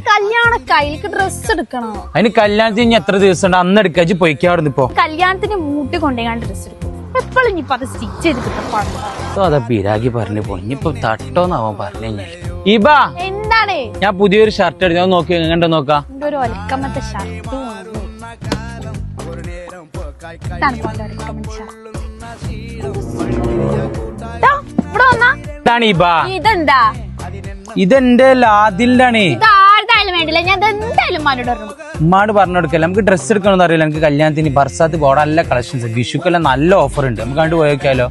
കല്യാണക്കായിക്ക് dress എടുക്കണോ? അതിന് കല്യാണത്തിന് ഇനി എത്ര ദിവസം ഉണ്ട്? അന്ന് എടുക്കാച്ച് പൊയ്ക്കാവിടുന്ന് ഇപ്പൊ കല്യാണത്തിന് മൂട്ടി കൊണ്ടുപോയി ഡ്രസ് എടുക്കും. എപ്പോഴും ഇനിയിപ്പൊ അത് സ്റ്റിച്ച് ചെയ്ത് കിട്ടപ്പാടുണ്ടോ? അതാ പിരാഗി പറഞ്ഞു പോയി. ഇനിയിപ്പൊ തട്ടോന്നാവൻ പറഞ്ഞു. ഇബാ എന്താണ്? ഞാൻ പുതിയൊരു ഷർട്ട് എടുത്തു നോക്കി എങ്ങണ്ടോ നോക്കാം. ഒരു ഒലക്കമ്മത്തെ ഷർട്ട് ഇതെന്താ? ഇതെന്റെ ലാദിലാണ്. ഇതാർക്കായാലും വേണ്ടില്ല, ഞാൻ എന്തായാലും ഉമ്മാട് പറഞ്ഞു കൊടുക്കല്ല. നമുക്ക് ഡ്രസ്സ് എടുക്കണമെന്ന് അറിയില്ല. നമുക്ക് കല്യാണത്തിന് ബർസാത്ത് പോടാൻ നല്ല കളക്ഷൻസ്, വിഷുക്കെല്ലാം നല്ല ഓഫർ ഉണ്ട്. നമുക്ക് കണ്ടു പോയേക്കാലോ.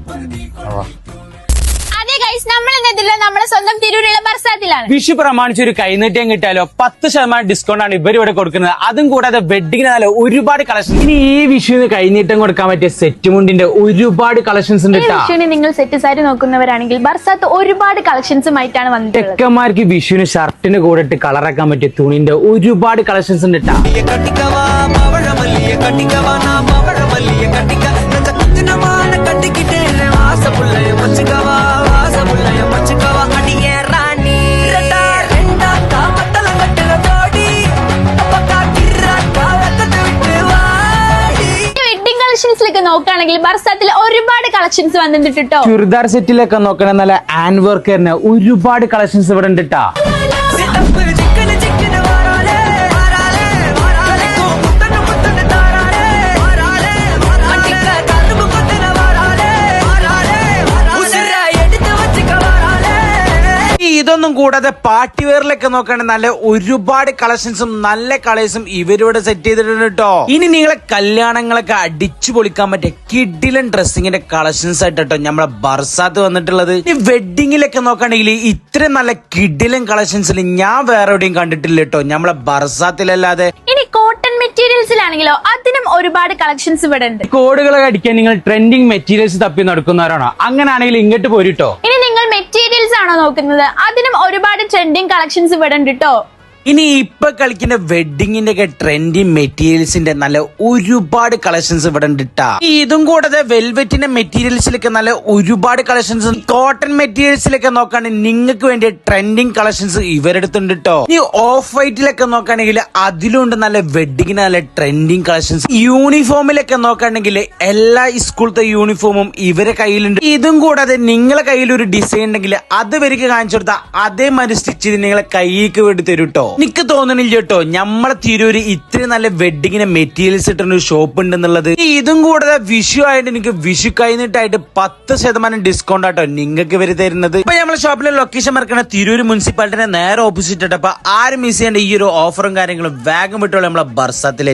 നമ്മളെ സ്വന്തം തിരൂരുള്ള ബർസാത്തിലാണ്. വിഷു പ്രമാണിച്ച് ഒരു കൈനീട്ടം കിട്ടാലോ 10% ഡിസ്കൗണ്ട് ആണ് ഇവർ ഇവിടെ കൊടുക്കുന്നത്. അതും കൂടാതെ വെഡിങ്ങിന് നല്ല ഒരുപാട് കളക്ഷൻസ്. ഇനി ഈ വിഷുവിന് കൈനീട്ടം കൊടുക്കാൻ പറ്റിയ സെറ്റ് മുണ്ടിന്റെ ഒരുപാട് കളക്ഷൻസ് ഉണ്ട്. വിഷുവിന് നിങ്ങൾ സെറ്റ് സാരി നോക്കുന്നവരാണെങ്കിൽ ബർസാത്ത് ഒരുപാട് കളക്ഷൻസുമായിട്ടാണ് വന്നിട്ടുള്ളത്. ചെക്കന്മാർക്ക് വിഷുവിന് ഷർട്ടിന് കൂടെ ഇട്ട് കളറാക്കാൻ പറ്റിയ തുണിന്റെ ഒരുപാട് കളക്ഷൻസ് ഉണ്ട്. നോക്കുകയാണെങ്കിൽ ബർസാത്തിൽ ഒരുപാട് കളക്ഷൻസ് വന്നിട്ടോ. ചുരിദാർ സെറ്റിലൊക്കെ നോക്കണ നല്ല ഹാൻഡ് വർക്ക് തന്നെ ഒരുപാട് കളക്ഷൻസ് ഇവിടെ ഉണ്ട്. ഇതൊന്നും കൂടാതെ പാർട്ടി വെയറിലൊക്കെ നോക്കുകയാണെങ്കിൽ നല്ല ഒരുപാട് കളക്ഷൻസും നല്ല കളേഴ്സും ഇവരിവിടെ സെറ്റ് ചെയ്തിട്ടുണ്ട് കേട്ടോ. ഇനി നിങ്ങളെ കല്യാണങ്ങളൊക്കെ അടിച്ചു പൊളിക്കാൻ പറ്റിയ കിഡിലൻ ഡ്രസ്സിങ്ങിന്റെ കളക്ഷൻസ് ആയിട്ടോ നമ്മളെ ബർസാത്ത് വന്നിട്ടുള്ളത്. ഈ വെഡിങ്ങിലൊക്കെ നോക്കുകയാണെങ്കിൽ ഇത്രയും നല്ല കിഡിലൻ കളക്ഷൻസിൽ ഞാൻ വേറെ എവിടെയും കണ്ടിട്ടില്ല കേട്ടോ, നമ്മളെ ബർസാത്തിലല്ലാതെ. ഇനി കോട്ടൺ മെറ്റീരിയൽസിലാണെങ്കിലോ അതിനും ഒരുപാട് കളക്ഷൻസ് ഇവിടെ ഉണ്ട്. കോഡുകളൊക്കെ അടിക്കാൻ നിങ്ങൾ ട്രെൻഡിങ് മെറ്റീരിയൽസ് തപ്പി നടക്കുന്നവരാണോ? അങ്ങനെയാണെങ്കിൽ ഇങ്ങോട്ട് പോരിട്ടോ. ഇനി നിങ്ങൾ മെറ്റീരിയൽസ് ആണോ നോക്കുന്നത്? അതിനും ഒരുപാട് ട്രെൻഡിങ് കളക്ഷൻസ് ഇവിടെ ഉണ്ട് കേട്ടോ. ഇനി ഇപ്പൊ കളിക്കുന്ന വെഡിങ്ങിന്റെ ഒക്കെ ട്രെൻഡിങ് മെറ്റീരിയൽസിന്റെ നല്ല ഒരുപാട് കളക്ഷൻസ് ഇവിടെ ഉണ്ട്. ഇതും കൂടാതെ വെൽവെറ്റിന്റെ മെറ്റീരിയൽസിലൊക്കെ നല്ല ഒരുപാട് കളക്ഷൻസ്, കോട്ടൺ മെറ്റീരിയൽസിലൊക്കെ നോക്കുകയാണെങ്കിൽ നിങ്ങൾക്ക് വേണ്ടിയ ട്രെൻഡിങ് കളക്ഷൻസ് ഇവരെടുത്തുണ്ട് കേട്ടോ. ഈ ഓഫ് വൈറ്റിലൊക്കെ നോക്കുകയാണെങ്കിൽ അതിലുണ്ട് നല്ല വെഡിങ്ങിന് നല്ല ട്രെൻഡിങ് കളക്ഷൻസ്. യൂണിഫോമിലൊക്കെ നോക്കുകയാണെങ്കിൽ എല്ലാ സ്കൂളത്തെ യൂണിഫോമും ഇവരെ കയ്യിലുണ്ട്. ഇതും കൂടാതെ നിങ്ങളെ കയ്യിൽ ഒരു ഡിസൈൻ ഉണ്ടെങ്കിൽ അത് ഇവർക്ക് കാണിച്ചു കൊടുത്താൽ അതേമാതിരി സ്റ്റിച്ച് ചെയ്ത് നിങ്ങളെ കൈക്ക് വേണ്ടി തരും കേട്ടോ. എനിക്ക് തോന്നണില്ല കേട്ടോ നമ്മളെ തിരൂര് ഇത്രയും നല്ല വെഡിങ്ങിന് മെറ്റീരിയൽസ് ഇട്ടുന്ന ഒരു ഷോപ്പ് ഉണ്ടെന്നുള്ളത്. ഇതും കൂടാതെ വിഷു ആയിട്ട് എനിക്ക് വിഷു കഴിഞ്ഞിട്ടായിട്ട് 10% ഡിസ്കൗണ്ട് ആട്ടോ നിങ്ങൾക്ക് ഇവര് തരുന്നത്. ഇപ്പൊ നമ്മളെ ഷോപ്പിലെ ലൊക്കേഷൻ മറക്കണ തിരൂര് മുനിസിപ്പാലിറ്റിന്റെ നേരെ ഓപ്പോസിറ്റ് ആയിട്ട്. അപ്പൊ ആരും മിസ് ചെയ്യേണ്ട ഈ ഒരു ഓഫറും കാര്യങ്ങളും വേഗം വിട്ടോളൂ നമ്മളെ ബർസാത്തിലേക്ക്.